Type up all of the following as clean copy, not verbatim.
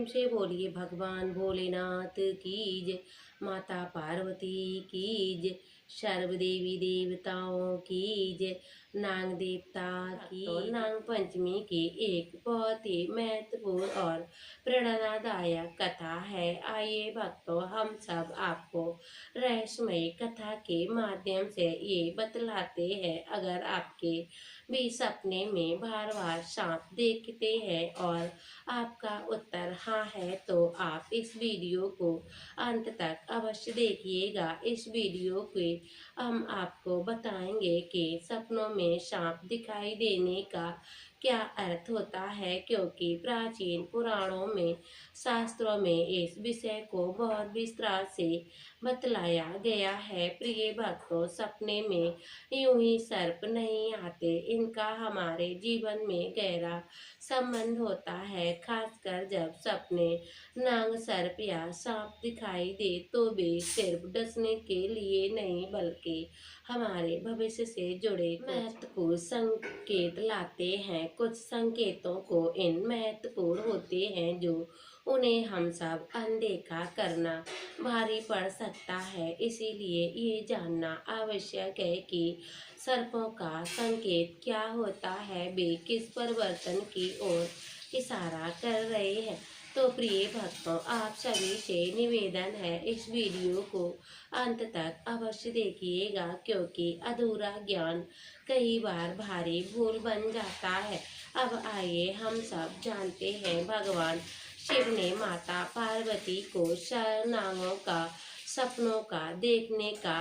से बोलिए भगवान भोलेनाथ की जय, माता पार्वती की जय, सर्व देवी देवताओं की जय, नाग देवता की। तो नाग पंचमी की एक बहुत ही महत्वपूर्ण और प्रेरणादायक कथा है। आइए भक्तों, हम सब आपको रहस्यमय कथा के माध्यम से ये बतलाते हैं। अगर आपके भी सपने में बार बार सांप देखते हैं और आपका उत्तर हाँ है, तो आप इस वीडियो को अंत तक अवश्य देखिएगा। इस वीडियो के हम आपको बताएंगे कि सपनों में सांप दिखाई देने का क्या अर्थ होता है, क्योंकि प्राचीन पुराणों में, शास्त्रों में इस विषय को बहुत विस्तार से बतलाया गया है। प्रिय भक्तों, सपने में यूं ही सर्प नहीं आते, इनका हमारे जीवन में गहरा संबंध होता है। खासकर जब सपने नाग, सर्प या सांप दिखाई दे तो वे सिर्फ डसने के लिए नहीं, बल्कि हमारे भविष्य से जुड़े महत्वपूर्ण संकेत लाते हैं। कुछ संकेतों को इन महत्वपूर्ण होते हैं जो उन्हें हम सब अनदेखा करना भारी पड़ सकता है। इसीलिए ये जानना आवश्यक है कि सर्पों का संकेत क्या होता है, वे किस परिवर्तन की ओर इशारा कर रहे हैं। तो प्रिय भक्तों, आप सभी से निवेदन है, इस वीडियो को अंत तक अवश्य देखिएगा, क्योंकि अधूरा ज्ञान कई बार भारी भूल बन जाता है। अब आइए हम सब जानते हैं, भगवान शिव ने माता पार्वती को नागों का सपनों का देखने का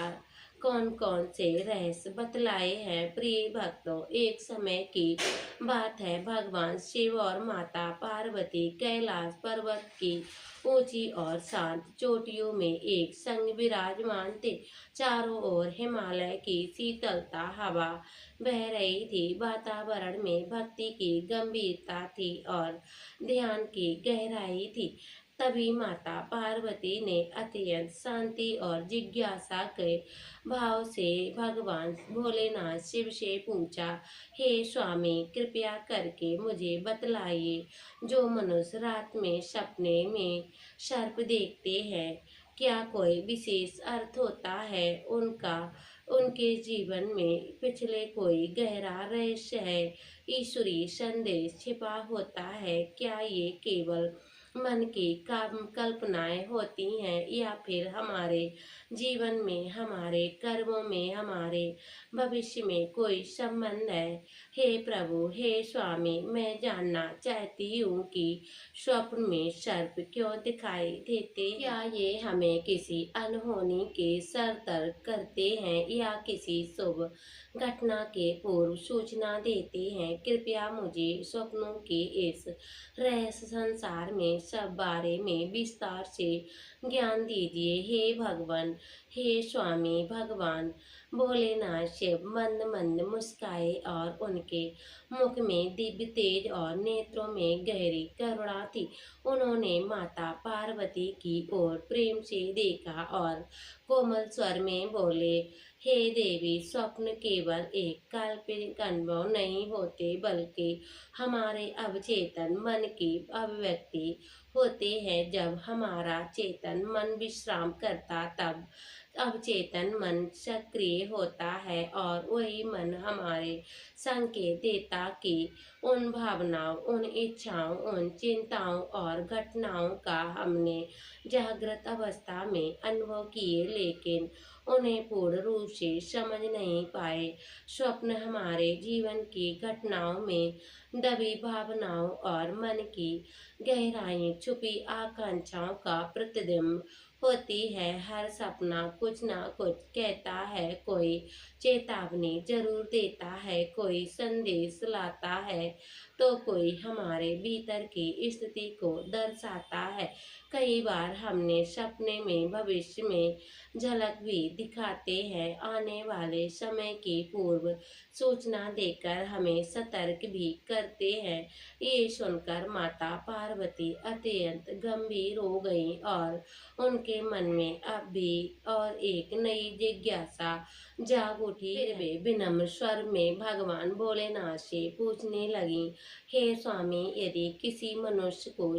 कौन कौन से रहस्य बतलाए हैं। प्रिय भक्तों, एक समय की बात है, भगवान शिव और माता पार्वती कैलाश पर्वत की ऊंची और शांत चोटियों में एक संग विराजमान थे। चारों ओर हिमालय की शीतलता हवा बह रही थी, वातावरण में भक्ति की गंभीरता थी और ध्यान की गहराई थी। तभी माता पार्वती ने अत्यंत शांति और जिज्ञासा के भाव से भगवान भोलेनाथ शिव से पूछा, हे स्वामी, कृपया करके मुझे बतलाइए, जो मनुष्य रात में सपने में सर्प देखते हैं, क्या कोई विशेष अर्थ होता है उनका? उनके जीवन में पिछले कोई गहरा रहस्य है, ईश्वरीय संदेश छिपा होता है? क्या ये केवल मन की कल्पनाएं होती हैं, या फिर हमारे जीवन में, हमारे कर्मों में, हमारे भविष्य में कोई संबंध है? हे प्रभु, हे स्वामी, मैं जानना चाहती हूँ कि स्वप्न में सर्प क्यों दिखाई देते? क्या ये हमें किसी अनहोनी के सतर्क करते हैं, या किसी शुभ घटना के पूर्व सूचना देते हैं? कृपया मुझे स्वप्नों के इस रहस्य संसार में सब बारे में विस्तार से ज्ञान दीजिए। हे भगवान, हे स्वामी। भगवान भोलेनाथ शिव मंद मंद मुस्काए और उनके मुख में दिव्य तेज और नेत्रों में गहरी करुणा थी। उन्होंने माता पार्वती की ओर प्रेम से देखा और कोमल स्वर में बोले, हे देवी, स्वप्न केवल एक काल्पनिक अनुभव नहीं होते, बल्कि हमारे अवचेतन मन की अभिव्यक्ति होते हैं। जब हमारा चेतन मन विश्राम करता, तब अवचेतन मन सक्रिय होता है और वही मन हमारे संकेत देता कि उन भावनाओं, उन इच्छाओं, उन चिंताओं और घटनाओं का हमने जागृत अवस्था में अनुभव किए, लेकिन उन्हें पूर्ण रूप से समझ नहीं पाए। स्वप्न हमारे जीवन की घटनाओं में दबी भावनाओं और मन की गहराई छुपी आकांक्षाओं का प्रतिबिंब होती है। हर सपना कुछ ना कुछ कहता है, कोई चेतावनी जरूर देता है, कोई संदेश लाता है, तो कोई हमारे भीतर की स्थिति को दर्शाता है। कई बार हमने सपने में भविष्य में झलक भी दिखाते हैं, आने वाले समय की पूर्व सूचना देकर हमें सतर्क भी करते हैं। ये सुनकर माता पार्वती अत्यंत गंभीर हो गई और उनके उनके मन में अब भी और एक नई जिज्ञासा जाग उठी। फिर वे विनम्र स्वर में भगवान भोलेनाथ से पूछने लगी, हे स्वामी, यदि किसी मनुष्य को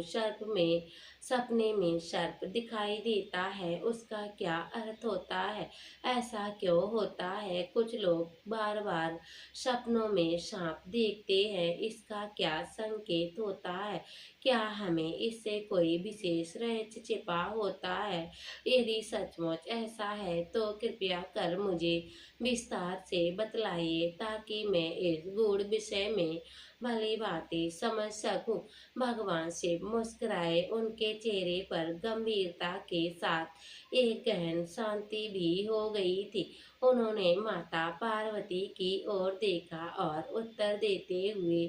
सपने में सर्प दिखाई देता है, उसका क्या अर्थ होता है? ऐसा क्यों होता है? कुछ लोग बार बार सपनों में सांप देखते हैं, इसका क्या संकेत होता है? क्या हमें इससे कोई विशेष रहस्य छिपा होता है? यदि सचमुच ऐसा है तो कृपया कर मुझे विस्तार से बतलाइए, ताकि मैं इस गूढ़ विषय में भली भांति समझ सकूं। भगवान शिव मुस्कुराए। उनके चेहरे पर गंभीरता के साथ एक गहन शांति भी हो गई थी। उन्होंने माता पार्वती की ओर देखा और उत्तर देते हुए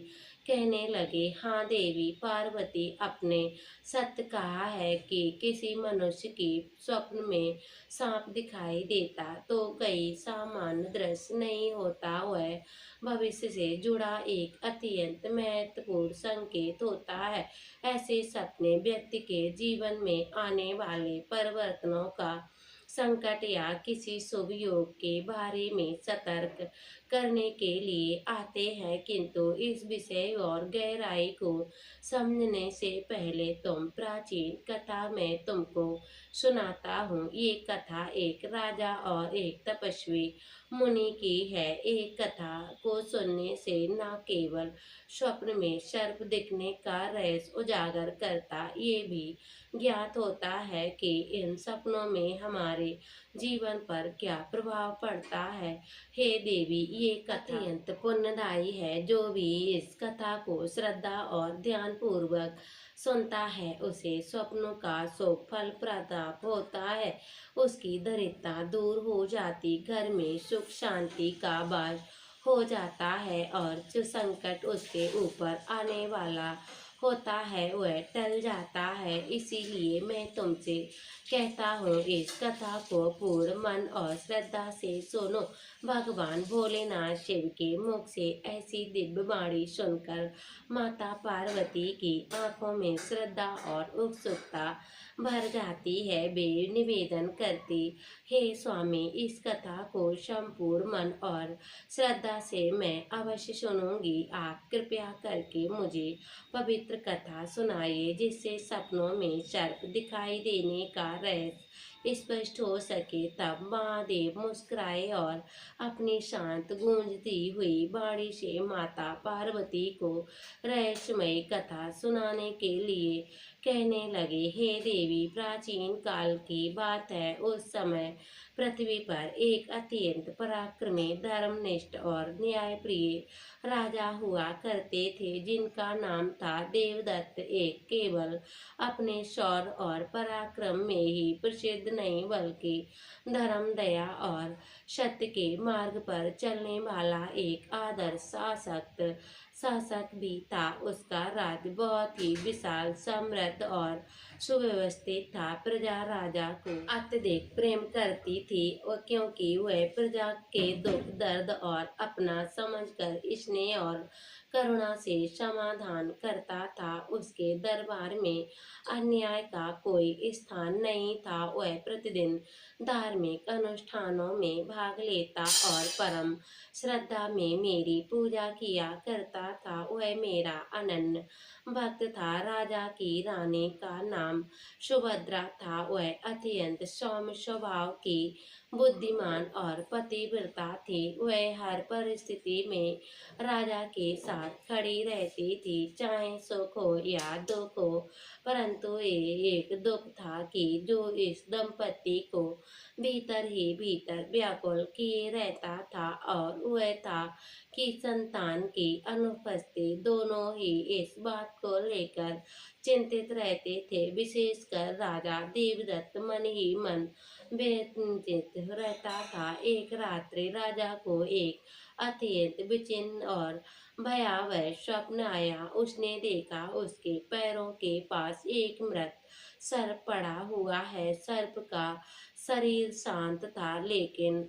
कहने लगे, हाँ देवी पार्वती, अपने सत्य कहा है कि किसी मनुष्य की स्वप्न में सांप दिखाई देता तो कई सामान्य दृश्य नहीं होता, वह भविष्य से जुड़ा एक अत्यंत महत्वपूर्ण संकेत होता है। ऐसे सपने व्यक्ति के जीवन में आने वाले परिवर्तनों का संकट या किसी शुभ योग के बारे में सतर्क करने के लिए आते हैं, किंतु इस विषय और गहराई को समझने से पहले तुम प्राचीन कथा में तुमको सुनाता हूँ। ये कथा एक राजा और एक तपस्वी मुनि की है। एक कथा को सुनने से न केवल स्वप्न में सर्प दिखने का रहस्य उजागर करता, ये भी ज्ञात होता है कि इन सपनों में हमारे जीवन पर क्या प्रभाव पड़ता है। हे देवी, ये कथा अत्यंत पुण्यदायी है। जो भी इस कथा को श्रद्धा और ध्यान पूर्वक सुनता है, उसे स्वप्नों का शुभ फल प्राप्त होता है। उसकी दरिद्रता दूर हो जाती, घर में सुख शांति का वास हो जाता है और जो संकट उसके ऊपर आने वाला होता है वह टल जाता है। इसीलिए मैं तुमसे कहता हूँ, इस कथा को पूर्ण मन और श्रद्धा से सुनो। भगवान भोलेनाथ शिव के मुख से ऐसी दिव्य वाणी सुनकर माता पार्वती की आंखों में श्रद्धा और उत्सुकता भर जाती है। वे निवेदन करती, हे स्वामी, इस कथा को संपूर्ण मन और श्रद्धा से मैं अवश्य सुनूंगी। आप कृपया करके मुझे पवित्र कथा सुनाइए, जिससे सपनों में सर्प दिखाई देने का रहस्य स्पष्ट हो सके। तब महादेव मुस्कुराए और अपनी शांत गूंजती हुई वाणी से माता पार्वती को रहस्यमयी कथा सुनाने के लिए कहने लगे। हे देवी, प्राचीन काल की बात है। उस समय पृथ्वी पर एक अत्यंत पराक्रमी, धर्मनिष्ठ और न्यायप्रिय राजा हुआ करते थे, जिनका नाम था देवदत्त। एक केवल अपने शौर्य और पराक्रम में ही प्रसिद्ध नहीं, बल्कि धर्म, दया और सत्य के मार्ग पर चलने वाला एक आदर्श शासक भी था। उसका राज्य बहुत ही विशाल, समृद्ध और सुव्यवस्थित था। प्रजा राजा को अत्यधिक प्रेम करती थी, और क्योंकि वह प्रजा के दुख दर्द और अपना समझकर स्नेह और करुणा से समाधान करता था। उसके दरबार में अन्याय का कोई स्थान नहीं था। वह प्रतिदिन धार्मिक अनुष्ठानों में भाग लेता और परम श्रद्धा में मेरी पूजा किया करता था। वह मेरा अनन्य भक्त था। राजा की रानी का नाम सुभद्रा था। वह अत्यंत सौम्य स्वभाव की, बुद्धिमान और पतिव्रता थी। वह हर परिस्थिति में राजा के साथ खड़ी रहती थी, चाहे सुख हो या दुख हो। परंतु ये एक दुख था कि जो इस दंपति को भीतर ही भीतर व्याकुल किए रहता था, और वह था कि संतान की अनुपस्थिति। दोनों ही इस बात को लेकर चिंतित रहते थे। विशेषकर राजा देवदत्त मन ही मन व्यथित रहता था। एक रात्रि राजा को एक अत्यंत विचित्र और भयावह स्वप्न आया। उसने देखा उसके पैरों के पास एक मृत सर्प पड़ा हुआ है। सर्प का शरीर शांत था, लेकिन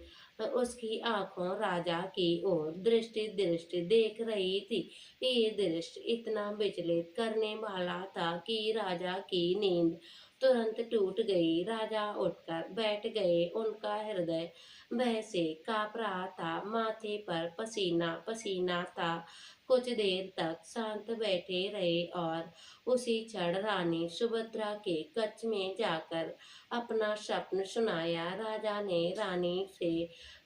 उसकी आंखों राजा की ओर दृष्टि दृष्टि देख रही थी। ये दृश्य इतना विचलित करने वाला था कि राजा की नींद तुरंत टूट गई। राजा उठकर बैठ गए। उनका हृदय भय से कांप रहा था, माथे पर पसीना पसीना था। कुछ देर तक शांत बैठे रहे और उसी क्षण रानी सुभद्रा के कक्ष में जाकर अपना स्वप्न सुनाया। राजा ने रानी से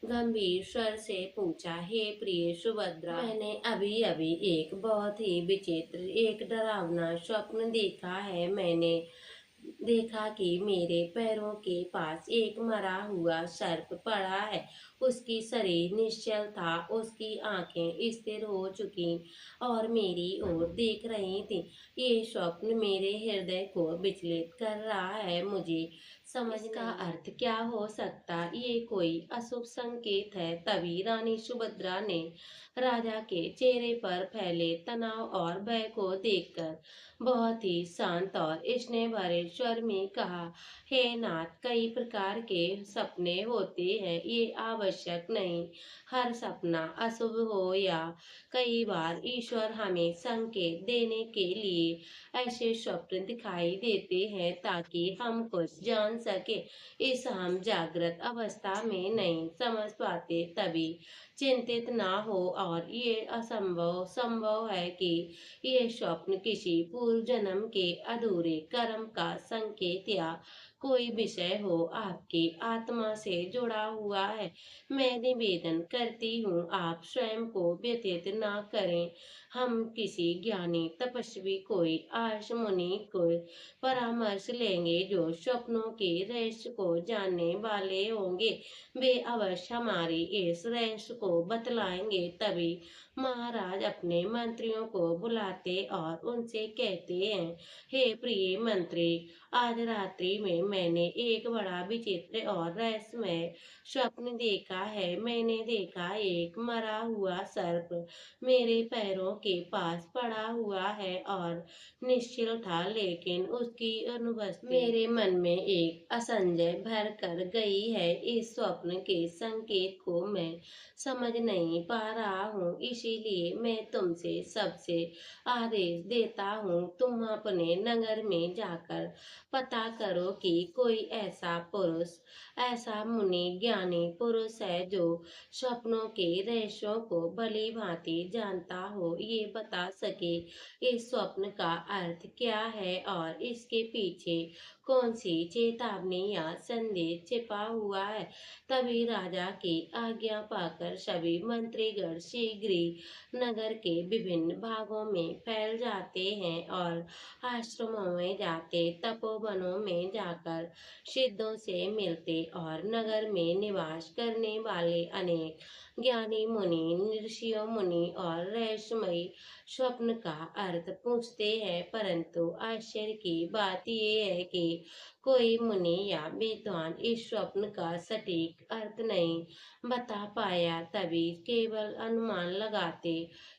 गंभीर स्वर से पूछा, हे प्रिय सुभद्रा, मैंने अभी अभी एक बहुत ही विचित्र, एक डरावना स्वप्न देखा है। मैंने देखा कि मेरे पैरों के पास एक मरा हुआ सर्प पड़ा है। उसकी शरीर निश्चल था, उसकी आंखें स्थिर हो चुकी और मेरी ओर देख रही थी। ये स्वप्न मेरे हृदय को विचलित कर रहा है। मुझे समझ का अर्थ क्या हो सकता, ये कोई अशुभ संकेत है। तभी रानी सुभद्रा ने राजा के चेहरे पर फैले तनाव और भय को देखकर बहुत ही शांत और स्नेह भरे स्वर में कहा, हे नाथ, कई प्रकार के सपने होते हैं। ये आवश्यक नहीं हर सपना अशुभ हो। या कई बार ईश्वर हमें संकेत देने के लिए ऐसे स्वप्न दिखाई देते हैं ताकि हम कुछ जान सके। इस हम जागृत अवस्था में नहीं समझ पाते, तभी चिंतित ना हो। और ये असंभव संभव है कि ये स्वप्न किसी पूर्व जन्म के अधूरे कर्म का संकेत या कोई विषय हो आपकी आत्मा से जुड़ा हुआ है। मैं निवेदन करती हूँ, आप स्वयं को व्यतीत ना करें। हम किसी ज्ञानी तपस्वी, कोई आर्ष मुनि को परामर्श लेंगे जो स्वप्नों के रहस्य को जानने वाले होंगे। वे अवश्य हमारी इस रहस्य को बतलाएंगे। तभी महाराज अपने मंत्रियों को बुलाते और उनसे कहते हैं, हे प्रिय मंत्री, आज रात्रि में मैंने एक बड़ा विचित्र और रहस्यमय स्वप्न देखा है। मैंने देखा एक मरा हुआ सर्प मेरे पैरों के पास पड़ा हुआ है और निश्चल था, लेकिन उसकी अनुपस्थिति मेरे मन में एक असंजय भर कर गई है। इस स्वप्न के संकेत को मैं समझ नहीं पा रहा हूँ, इसीलिए मैं तुमसे सबसे आदेश देता हूँ, तुम अपने नगर में जाकर पता करो कि कोई ऐसा पुरुष, ऐसा मुनि ज्ञानी पुरुष है जो स्वप्नों के रहस्यों को भली भांति जानता हो। ये बता सके इस स्वप्न का अर्थ क्या है और इसके पीछे कौन सी चेतावनी या संदेश छिपा हुआ है। तभी राजा की आज्ञा पाकर सभी मंत्रीगण शीघ्र ही नगर के विभिन्न भागों में फैल जाते हैं और आश्रमों में जाते, तपोवनों में जाकर सिद्धों से मिलते और नगर में निवास करने वाले अनेक ज्ञानी मुनि, ऋषियों मुनि और रहस्यमयी स्वप्न का अर्थ पूछते हैं। परंतु आश्चर्य की बात यह है कि कोई मुनि या विद्वान इस स्वप्न का सटीक अर्थ नहीं बता पाया। तभी केवल अनुमान लगाते,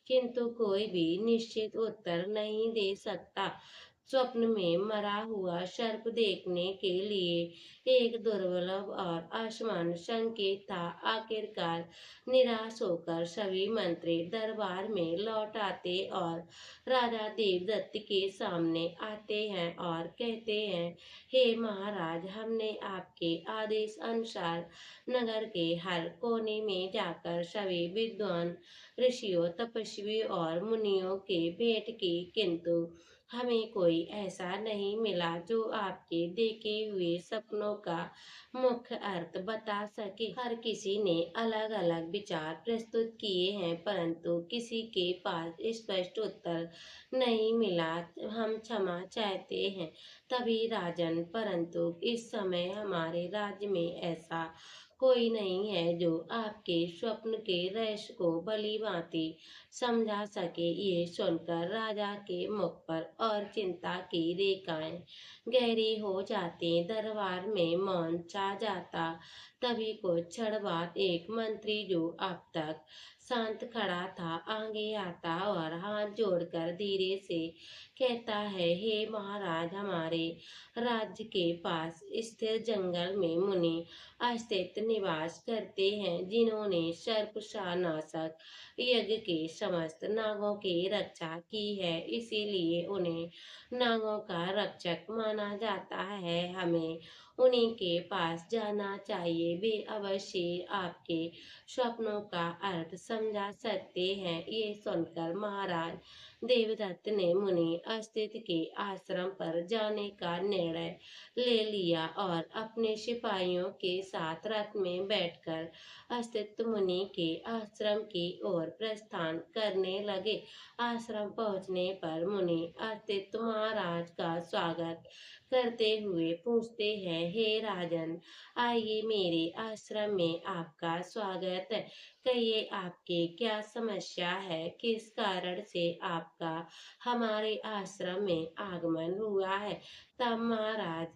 किंतु कोई भी निश्चित उत्तर नहीं दे सकता। स्वप्न में मरा हुआ सर्प देखने के लिए एक दुर्लभ और असामान्य संकेत था। आखिरकार निराश होकर सभी मंत्री दरबार में लौट आते और राजा देवदत्त के सामने आते हैं और कहते हैं, हे महाराज, हमने आपके आदेश अनुसार नगर के हर कोने में जाकर सभी विद्वान ऋषियों, तपस्वी और मुनियों के भेंट की, किंतु हमें कोई ऐसा नहीं मिला जो आपके देखे हुए सपनों का मुख्य अर्थ बता सके। हर किसी ने अलग अलग विचार प्रस्तुत किए हैं, परंतु किसी के पास स्पष्ट उत्तर नहीं मिला। हम क्षमा चाहते हैं। तभी राजन, परंतु इस समय हमारे राज्य में ऐसा कोई नहीं है जो आपके स्वप्न के रहस्य को भली भांति समझा सके। ये सुनकर राजा के मुख पर और चिंता की रेखाएं गहरी हो जाती, दरबार में मौन छा जाता। तभी कुछ क्षण बाद एक मंत्री जो अब तक शांत खड़ा था आगे आता और हाथ जोड़कर धीरे से कहता है, हे महाराज, हमारे राज्य के पास स्थिर जंगल में मुनि अस्तित्व निवास करते हैं, जिन्होंने सर्पशानाशक यज्ञ के समस्त नागों की रक्षा की है। इसीलिए उन्हें नागों का रक्षक माना जाता है। हमें उन्हीं के पास जाना चाहिए। वे अवश्य आपके स्वप्नों का अर्थ समझा सकते हैं। ये सुनकर महाराज देवदत्त ने मुनि अस्तित्व के आश्रम पर जाने का निर्णय ले लिया और अपने सिपाहियों के साथ रथ में बैठकर अस्तित्व मुनि के आश्रम की ओर प्रस्थान करने लगे। आश्रम पहुंचने पर मुनि अस्तित्व महाराज का स्वागत करते हुए पूछते हैं, हे राजन, आइए, मेरे आश्रम में आपका स्वागत है। कहिए, आपकी क्या समस्या है? किस कारण से आपका हमारे आश्रम में आगमन हुआ है? तब महाराज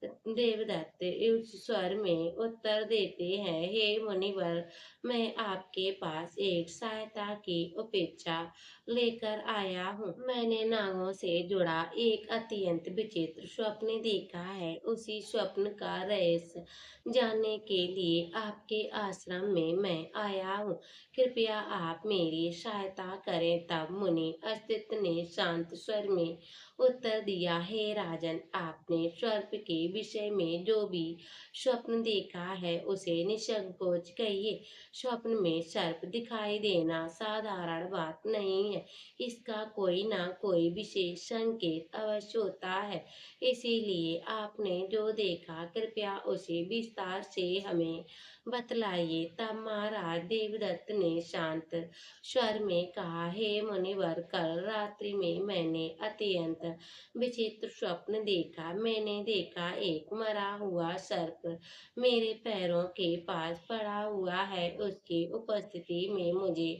देवदत्त उच्च स्वर में उत्तर देते हैं, हे मुनिवर, मैं आपके पास एक सहायता की अपेक्षा लेकर आया हूँ। मैंने नागों से जुड़ा एक अत्यंत विचित्र स्वप्न देखा है। उसी स्वप्न का रहस्य जानने के लिए आपके आश्रम में मैं आया हूँ। कृपया आप मेरी सहायता करें। तब मुनि अस्तित्व ने शांत स्वर में उत्तर दिया, हे राजन, आपने सर्प के विषय में जो भी स्वप्न देखा है उसे निसंकोच कहिए। स्वप्न में सर्प दिखाई देना साधारण बात नहीं है। इसका कोई ना कोई विशेष संकेत अवश्य होता है। इसीलिए आपने जो देखा, कृपया उसे विस्तार से हमें बतलाइए। तब महाराज देवदत्त ने शांत स्वर में कहा, हे मुनिवर, कल रात्रि में मैंने अत्यंत विचित्र स्वप्न देखा। मैंने देखा एक मरा हुआ सर्प मेरे पैरों के पास पड़ा हुआ है। उसकी उपस्थिति में मुझे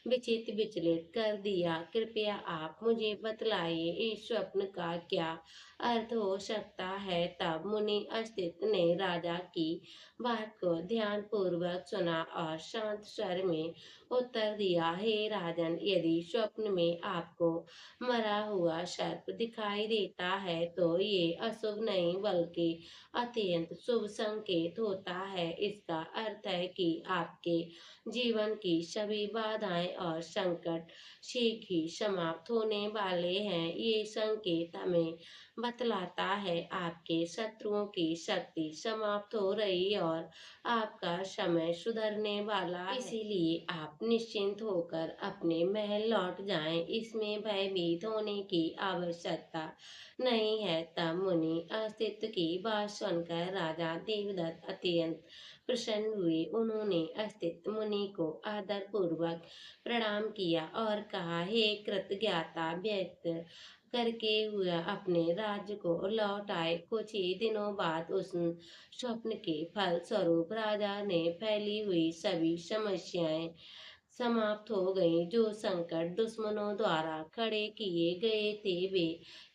विचित्र विचलित कर दिया। कृपया आप मुझे बतलाइए, इस स्वप्न का क्या अर्थ हो सकता है? तब मुनि अस्तित्व ने राजा की बात को ध्यान पूर्वक सुना और शांत स्वर में उत्तर दिया, हे राजन, यदि स्वप्न में आपको मरा हुआ सर्प दिखाई देता है तो ये अशुभ नहीं बल्कि अत्यंत शुभ संकेत होता है। इसका अर्थ है कि आपके जीवन की सभी बाधाएं और संकट शीघ्र ही समाप्त होने वाले हैं। ये संकेत हमें बतलाता है आपके शत्रुओं की शक्ति समाप्त हो रही और आपका समय सुधरने वाला है। इसीलिए आप निश्चिंत होकर अपने महल लौट जाएं। इसमें भयभीत होने की आवश्यकता नहीं है। तब मुनि अस्तित्व की बात सुनकर राजा देवदत्त अत्यंत प्रसन्न हुए। उन्होंने अस्तित्व मुनि को आदर पूर्वक प्रणाम किया और कहा, हे कृतज्ञता व्यक्त करके हुआ अपने राज्य को लौट आए। कुछ ही दिनों बाद उस स्वप्न के फल स्वरूप राजा ने फैली हुई सभी समस्याएं समाप्त हो गई। जो संकट दुश्मनों द्वारा खड़े किए गए थे वे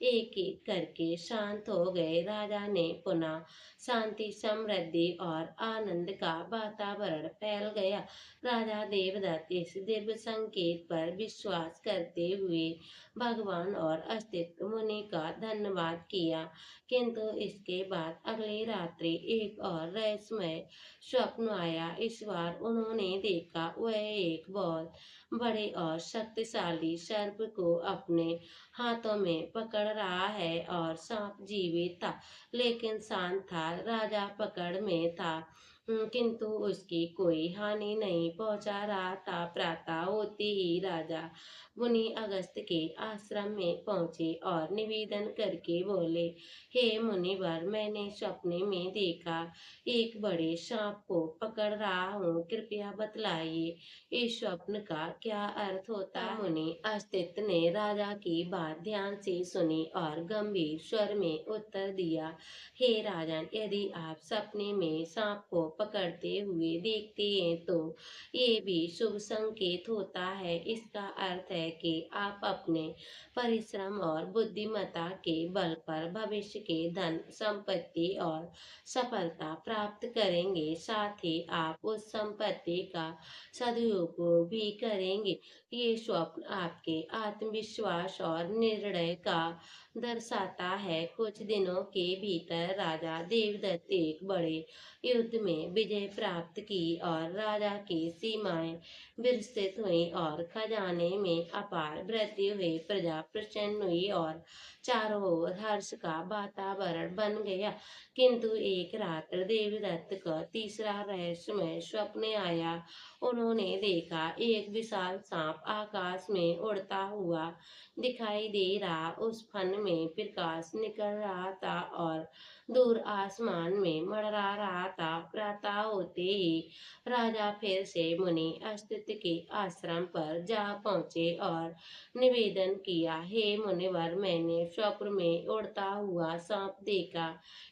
एक एक करके शांत हो गए। राजा ने पुनः शांति, समृद्धि और आनंद का वातावरण फैल गया। राजा देवदत्त इस दिव्य संकेत पर विश्वास करते हुए भगवान और अस्तित्व मुनि का धन्यवाद किया। किंतु इसके बाद अगली रात्रि एक और रहस्यमय स्वप्न आया। इस बार उन्होंने देखा वह एक बहुत बड़े और शक्तिशाली सर्प को अपने हाथों में पकड़ रहा है और सांप जीवित था लेकिन शांत था। राजा पकड़ में था किंतु उसकी कोई हानि नहीं पहुंचा रहा था। प्रातः होते ही राजा मुनि अगस्त के आश्रम में पहुंचे और निवेदन करके बोले, हे मुनिवर, मैंने सपने में देखा एक बड़े सांप को पकड़ रहा हूँ। कृपया बतलाइए इस स्वप्न का क्या अर्थ होता है? मुनि अस्तित्व ने राजा की बात ध्यान से सुनी और गंभीर स्वर में उत्तर दिया, हे राजन, यदि आप सपने में सांप को पकड़ते हुए देखते हैं तो ये भी शुभ संकेत होता है। इसका अर्थ है कि आप अपने परिश्रम और बुद्धिमत्ता के बल पर भविष्य के धन, संपत्ति और सफलता प्राप्त करेंगे। साथ ही आप उस संपत्ति का सदुपयोग भी करेंगे। ये स्वप्न आपके आत्मविश्वास और निर्णय का दर्शाता है। कुछ दिनों के भीतर राजा देवदत्त एक बड़े युद्ध में विजय प्राप्त की और राजा की सीमाएं विस्तृत हुई और खजाने में अपार वृद्धि हुई। प्रजा प्रसन्न हुई और चारों ओर हर्ष का वातावरण बन गया। किंतु एक रात्र देवदत्त का तीसरा रहस्यमय स्वप्न आया। उन्होंने देखा एक विशाल सांप आकाश में उड़ता हुआ दिखाई दे रहा। उस फन में प्रकाश निकल रहा था और दूर आसमान में मंडरा रहा था। प्रातः होते ही राजा फिर से मुनि अस्तित्व के आश्रम पर जा पहुंचे और निवेदन किया, हे मुनिवर, मैंने स्वप्न में उड़ता हुआ सांप देखा।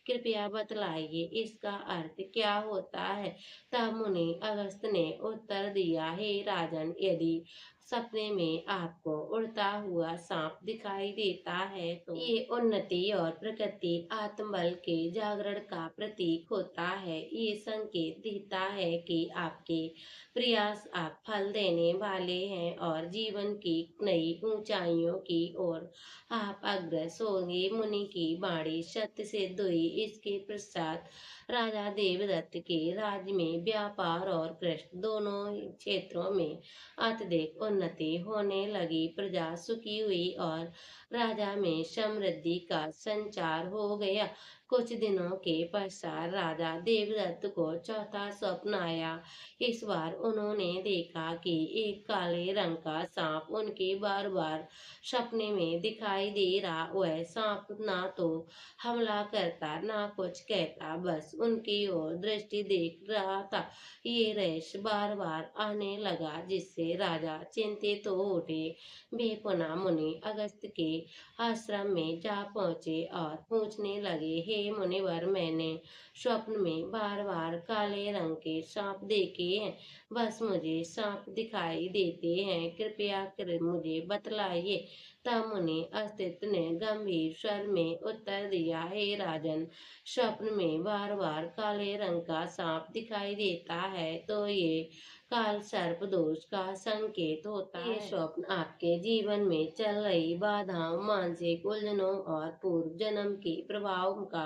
कृपया बतलाइए इसका अर्थ क्या होता है। तब मुनि अगस्त ने उत्तर दिया, हे राजन, यदि सपने में आपको उड़ता हुआ सांप दिखाई देता है तो ये उन्नति और प्रकृति आत्मबल के जागरण का प्रतीक होता है। ये संकेत देता है कि आपके प्रयास आप फल देने वाले हैं और जीवन की नई ऊंचाइयों की ओर आप अग्रसर होंगे। मुनि की वाणी सत्य सिद्ध हुई। इसके पश्चात राजा देवदत्त के राज्य में व्यापार और कृषि दोनों ही क्षेत्रों में अत्यधिक उन्नति होने लगी। प्रजा सुखी हुई और राजा में समृद्धि का संचार हो गया। कुछ दिनों के पश्चात राजा देवदत्त को चौथा स्वप्न आया। इस बार उन्होंने देखा कि एक काले रंग का सांप उनके बार बार सपने में दिखाई दे रहा। वह सांप ना तो हमला करता ना कुछ कहता, बस उनकी ओर दृष्टि देख रहा था। ये रहस्य बार बार आने लगा जिससे राजा चिंतित हो उठे। वे पुनः मुनि अगस्त के आश्रम में जा पहुंचे और पूछने लगे, हे मुनिवर, मैंने स्वप्न में बार बार काले रंग के सांप देखे हैं। बस मुझे सांप दिखाई देते हैं, कृपया कर मुझे बतलाइए। तब मुनि अस्तित्व ने गंभीर स्वर में उत्तर दिया, हे राजन, स्वप्न में बार बार काले रंग का सांप दिखाई देता है तो ये काल सर्प दोष का संकेत होता है। ये स्वप्न आपके जीवन में चल रही बाधाओं, मानसिक उलझनों और पूर्व जन्म के प्रभाव का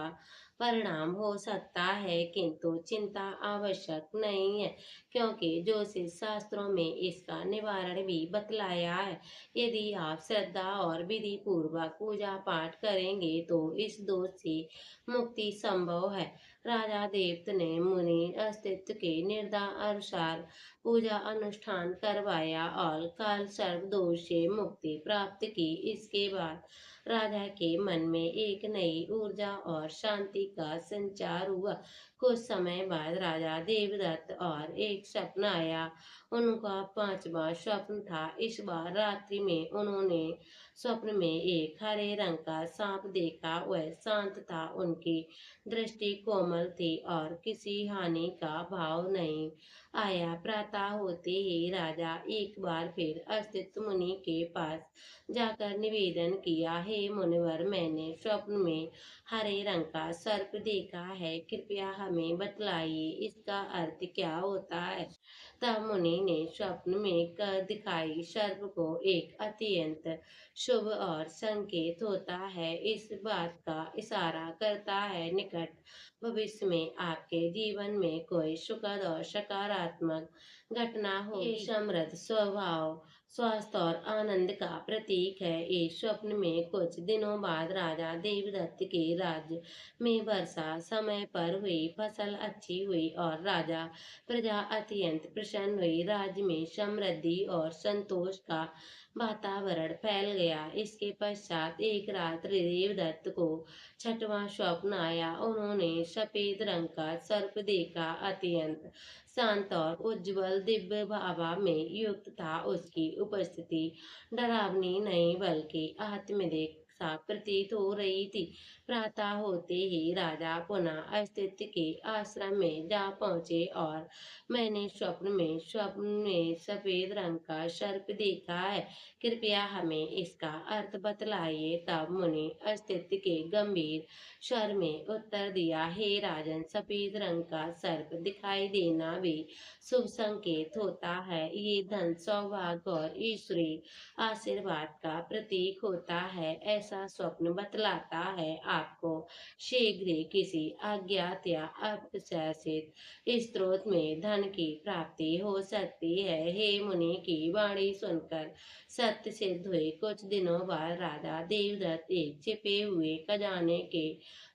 परिणाम हो सकता है, किंतु चिंता आवश्यक नहीं है क्योंकि ज्योतिष शास्त्रों में इसका निवारण भी बतलाया है। यदि आप श्रद्धा और विधि पूर्वक पूजा पाठ करेंगे तो इस दोष से मुक्ति संभव है। राजा देवत ने मुनि अस्तित्व के निर्देशानुसार पूजा अनुष्ठान करवाया और काल सर्प दोष से मुक्ति प्राप्त की। इसके बाद राजा के मन में एक नई ऊर्जा और शांति का संचार हुआ। कुछ समय बाद राजा देवदत्त और एक स्वप्न आया। उनका पांचवा स्वप्न था। इस बार रात्रि में उन्होंने स्वप्न में एक हरे रंग का सांप देखा। वह शांत था, उनकी दृष्टि कोमल थी और किसी हानि का भाव नहीं आया। प्रातः होते ही राजा एक बार फिर अस्तित्व मुनि के पास जाकर निवेदन किया, हे मुनिवर, मैंने स्वप्न में हरे रंग का सर्प देखा है, कृपया हमें बतलाइए इसका अर्थ क्या होता है। तब मुनि ने स्वप्न में दिखाई सर्प को एक अत्यंत शुभ और संकेत होता है। इस बात का इशारा करता है निकट भविष्य में आपके जीवन में कोई सुखद और सकारात्मक घटना हो। ये समृद्ध स्वभाव, स्वास्थ्य और आनंद का प्रतीक है। इस स्वप्न में कुछ दिनों बाद राजा देवदत्त के राज्य में वर्षा समय पर हुई, फसल अच्छी हुई और राजा प्रजा अत्यंत प्रसन्न हुई। राज्य में समृद्धि और संतोष का वातावरण फैल गया। इसके पश्चात एक रात्रि देवदत्त को छठवां स्वप्न आया। उन्होंने सफेद रंग का सर्प देखा, अत्यंत शांत और उज्जवल दिव्य भावा में युक्त था। उसकी उपस्थिति डरावनी नहीं बल्कि आत्मदिक सा प्रतीत हो रही थी। प्रातः होते ही राजा पुनः अस्तित्व के आश्रम में जा पहुंचे और मैंने स्वप्न में सफेद रंग का सर्प देखा है। कृपया हमें इसका अर्थ बतलाइए। तब मुनि अस्तित्व के गंभीर स्वर में उत्तर दिया, हे राजन, सफेद रंग का सर्प दिखाई देना भी शुभ संकेत होता है। ये धन, सौभाग्य और ईश्वरीय आशीर्वाद का प्रतीक होता है। ऐसा स्वप्न बतलाता है आपको शीघ्र ही किसी अज्ञात या अप्रत्याशित स्रोत में धन की प्राप्ति हो सकती है। हे मुनि की वाणी सुनकर सत्य सिद्ध हुए। कुछ दिनों बाद राजा देवदत्त एक छिपे हुए खजाने के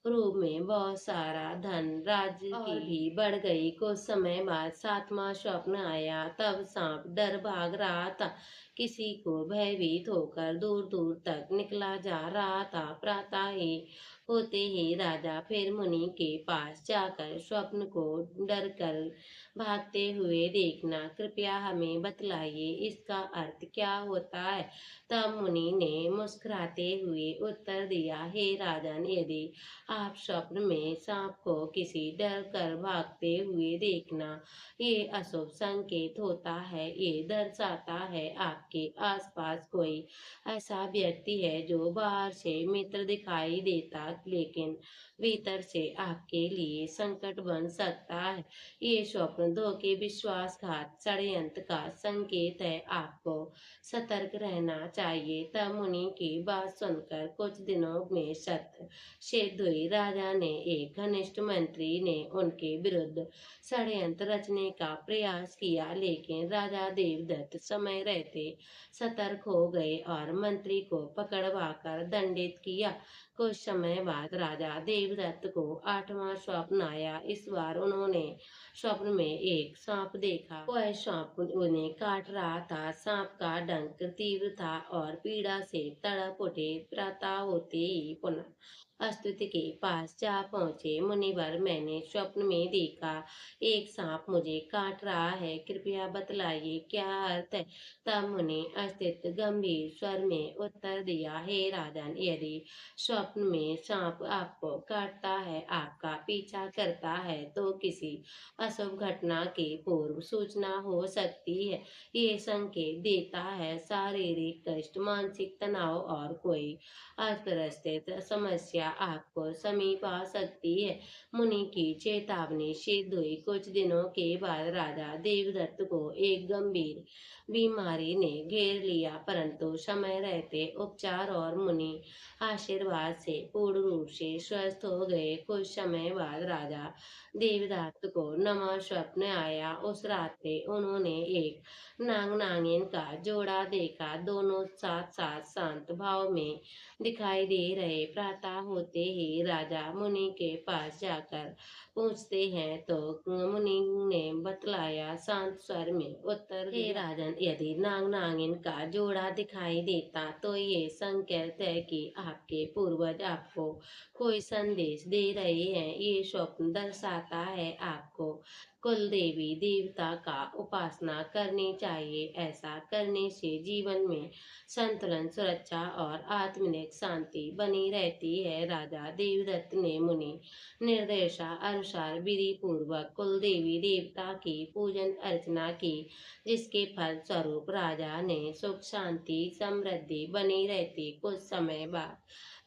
रूप में बहुत सारा धन राज्य की भी बढ़ गई। कुछ समय बाद सातवां स्वप्न आया। तब सांप डर भाग रहा था, किसी को भयभीत होकर दूर दूर तक निकला जा रहा था। प्रातः ही होते ही राजा फिर मुनि के पास जाकर स्वप्न को डर कर भागते हुए देखना, कृपया हमें बतलाइए, इसका अर्थ क्या होता है। तब मुनि ने मुस्कुराते हुए उत्तर दिया, हे राजन, यदि आप स्वप्न में सांप को किसी डर कर भागते हुए देखना, ये अशुभ संकेत होता है। ये दर्शाता है आपके आसपास कोई ऐसा व्यक्ति है जो बाहर से मित्र दिखाई देता लेकिन भीतर से आपके लिए संकट बन सकता है। ये स्वप्न धोखे, विश्वासघात, षड्यंत्र का संकेत है। आपको सतर्क रहना चाहिए। तब मुनि की बात सुनकर कुछ दिनों में सत्य सिद्ध हुई। राजा ने एक घनिष्ठ मंत्री ने उनके विरुद्ध षड्यंत्र रचने का प्रयास किया, लेकिन राजा देवदत्त समय रहते सतर्क हो गए और मंत्री को पकड़वाकर दंडित किया। कुछ समय बाद राजा देवदत्त को आठवां स्वप्न आया। इस बार उन्होंने स्वप्न में एक सांप देखा। वह सांप उन्हें काट रहा था। सांप का डंक तीव्र था और पीड़ा से तड़प उठे। प्रातः होते ही पुनः अस्तित्व के पास जा पहुंचे। मुनिवर, मैंने स्वप्न में देखा एक सांप मुझे काट रहा है, कृपया बतलाइए क्या अर्थ है। तब मुनि अस्तित्व गंभीर स्वर में उत्तर दिया, हे राजन, यदि स्वप्न में सांप आपको काटता है, आपका पीछा करता है, तो किसी अशुभ घटना की पूर्व सूचना हो सकती है। ये संकेत देता है शारीरिक कष्ट, मानसिक तनाव और कोई अप्रत्याशित समस्या आपको समीप आ सकती है। मुनि की चेतावनी सिद्ध हुई। कुछ दिनों के बाद राजा देवदत्त को एक गंभीर बीमारी ने घेर लिया, परंतु समय रहते उपचार और मुनि आशीर्वाद से पूर्ण रूप से स्वस्थ हो गए। कुछ समय बाद राजा देवदत्त को नवा स्वप्न आया। उस रात्रि उन्होंने एक नाग नागिन का जोड़ा देखा। दोनों साथ साथ शांत भाव में दिखाई दे रहे। प्रातः होते ही राजा मुनि के पास जाकर पूछते हैं तो मुनि ने बतलाया शांत स्वर में उत्तर दिया, हे राजन, यदि नाग नागिन का जोड़ा दिखाई देता तो ये संकेत है कि आपके पूर्वज आपको कोई संदेश दे रहे हैं। ये स्वप्न दर्शाता है आपको कुल देवी देवता का उपासना करनी चाहिए। ऐसा करने से जीवन में संतुलन, सुरक्षा और आत्मिक शांति बनी रहती है। राजा देवदत्त ने मुनि निर्देशा अनुसार विधि पूर्वक कुल देवी देवता की पूजन अर्चना की, जिसके फल स्वरूप राजा ने सुख, शांति, समृद्धि बनी रहती। कुछ समय बाद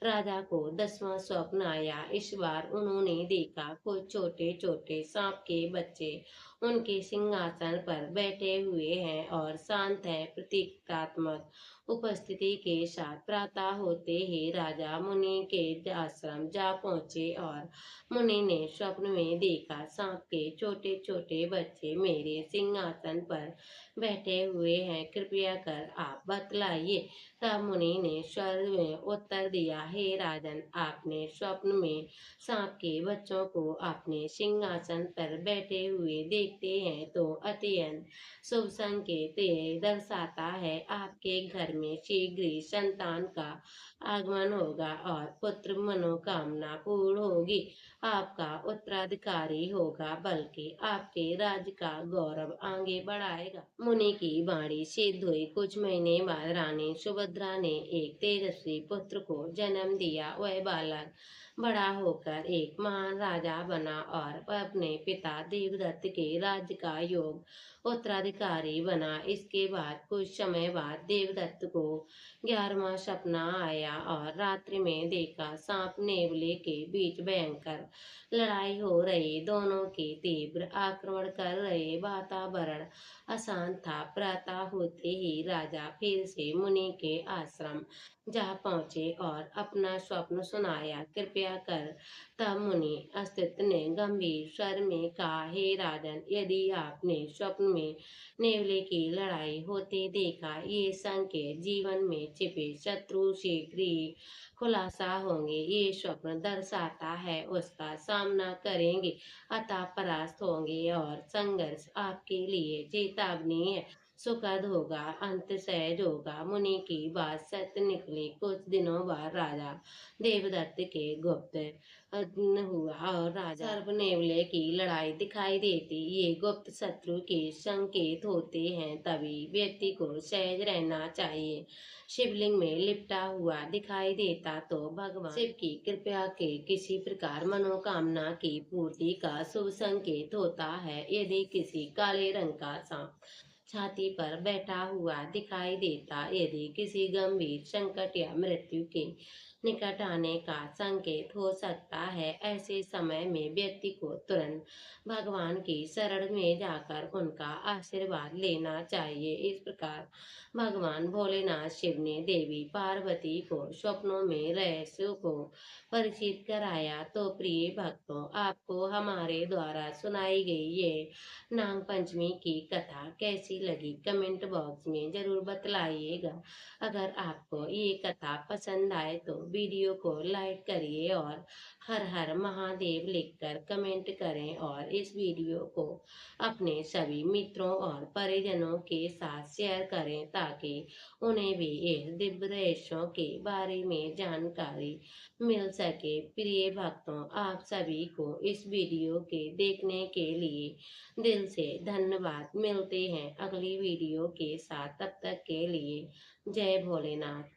राजा को 10वां स्वप्न आया। इस बार उन्होंने देखा कुछ छोटे छोटे सांप के बच्चे उनके सिंहासन पर बैठे हुए हैं और शांत है, प्रतीकात्मक उपस्थिति के साथ। प्रातः होते ही राजा मुनि के आश्रम जा पहुंचे और मुनि ने स्वप्न में देखा सांप के छोटे छोटे बच्चे मेरे सिंहासन पर बैठे हुए हैं, कृपया कर आप बतलाइए। तब मुनि ने स्वर में उत्तर दिया, हे राजन, आपने स्वप्न में सांप के बच्चों को अपने सिंहासन पर बैठे हुए देखा। देखते हैं तो अत्यंत शुभ संकेत ये दर्शाता है आपके घर में शीघ्र ही संतान का आगमन होगा और पुत्र मनोकामना पूर्ण होगी। आपका उत्तराधिकारी होगा, बल्कि आपके राज्य का गौरव आगे बढ़ाएगा। मुनि की वाणी सिद्ध हुई। कुछ महीने बाद रानी सुभद्रा ने एक तेजस्वी पुत्र को जन्म दिया। वह बालक बड़ा होकर एक महान राजा बना और वह अपने पिता देवदत्त के राज्य का योग उत्तराधिकारी बना। इसके बाद कुछ समय बाद देवदत्त को 11वां सपना आया और रात्रि में देखा सांप नेवले के बीच भयंकर लड़ाई हो रही। दोनों के तीव्र आक्रमण कर रहे। वातावरण अशांत था। प्रातः होते ही राजा फिर से मुनि के आश्रम जा पहुंचे और अपना स्वप्न सुनाया। कृपया कर। तब मुनि अस्तित्व ने गंभीर स्वर में कहा, हे राजन, यदि आपने स्वप्न में नेवले की लड़ाई होते देखा, ये संकेत जीवन में छिपे शत्रु शीघ्र ही खुलासा होंगे। ये स्वप्न दर्शाता है उसका सामना करेंगे, अतः परास्त होंगे और संघर्ष आपके लिए चेतावनी है। सुखद होगा, अंत सहज होगा। मुनि की बात सत्य निकली। कुछ दिनों बाद राजा देवदत्त के गुप्त हुआ और राजा सर्पनेवले की लड़ाई दिखाई देती। ये गुप्त शत्रु के संकेत होते हैं। तभी व्यक्ति को सहज रहना चाहिए। शिवलिंग में लिपटा हुआ दिखाई देता तो भगवान शिव की कृपा के किसी प्रकार मनोकामना की पूर्ति का शुभ संकेत होता है। यदि किसी काले रंग का सांप छाती पर बैठा हुआ दिखाई देता, यदि किसी गंभीर संकट या मृत्यु के निकट आने का संकेत हो सकता है। ऐसे समय में व्यक्ति को तुरंत भगवान की शरण में जाकर उनका आशीर्वाद लेना चाहिए। इस प्रकार भगवान भोलेनाथ शिव ने देवी पार्वती को स्वप्नों में रहस्यों को परिचित कराया। तो प्रिय भक्तों, आपको हमारे द्वारा सुनाई गई ये नाग पंचमी की कथा कैसी लगी कमेंट बॉक्स में जरूर बतलाइएगा। अगर आपको ये कथा पसंद आए तो वीडियो को लाइक करिए और हर हर महादेव लिखकर कमेंट करें और इस वीडियो को अपने सभी मित्रों और परिजनों के साथ शेयर करें, ताकि उन्हें भी इस दिव्य रहस्यों के बारे में जानकारी मिल सके। प्रिय भक्तों, आप सभी को इस वीडियो के देखने के लिए दिल से धन्यवाद। मिलते हैं अगली वीडियो के साथ, तब तक के लिए जय भोलेनाथ।